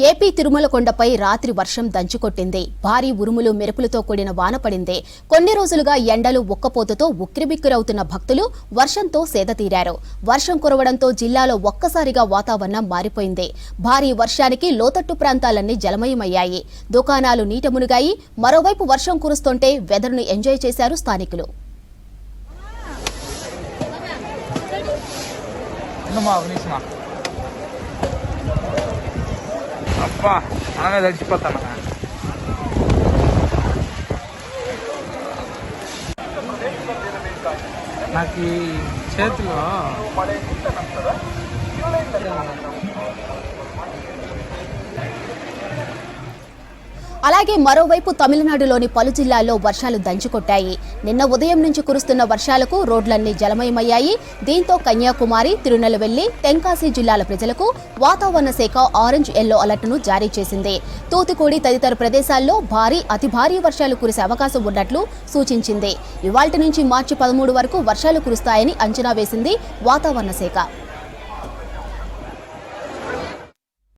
AP Tirumala కొండపై రాత్రి వర్షం దంచుకొట్టింది. భారీ ఉరుములు మెరుపులతో కూడిన వాన పడింది. కొన్ని రోజులుగా ఎండలు ఉక్కపోతతో ఉక్కిరిబిక్కిరవుతున్న భక్తులు వర్షంతో సేదతీరారు. వర్షం కురవడంతో జిల్లాలో ఒక్కసారిగా వాతావరణం మారిపోయింది. భారీ వర్షానికి లోతట్టు ప్రాంతాలన్నీ జలమయమయ్యాయి. దుకాణాలు నీట మునిగాయి. మరోవైపు వర్షం కురుస్తుంటే వెదర్ను ఎంజాయ్ చేశారు స్థానికులు. అబ్బా మనమే చచ్చిపోతాను. నాకు ఈ చేతిలో అలాగే మరోవైపు తమిళనాడులోని పలు జిల్లాల్లో వర్షాలు దంచుకొట్టాయి. నిన్న ఉదయం నుంచి కురుస్తున్న వర్షాలకు రోడ్లన్నీ జలమయమయ్యాయి. దీంతో కన్యాకుమారి, తిరునెల్వేలి, తెంకాసి జిల్లాల ప్రజలకు వాతావరణ శాఖ ఆరెంజ్ ఎల్లో అలర్ట్ను జారీ చేసింది. తూతుకుడి తదితర ప్రదేశాల్లో భారీ అతి భారీ వర్షాలు కురిసే అవకాశం ఉన్నట్లు సూచించింది. ఇవాళ్టి నుంచి మార్చి 13 వరకు వర్షాలు కురుస్తాయని అంచనా వేసింది వాతావరణ శాఖ.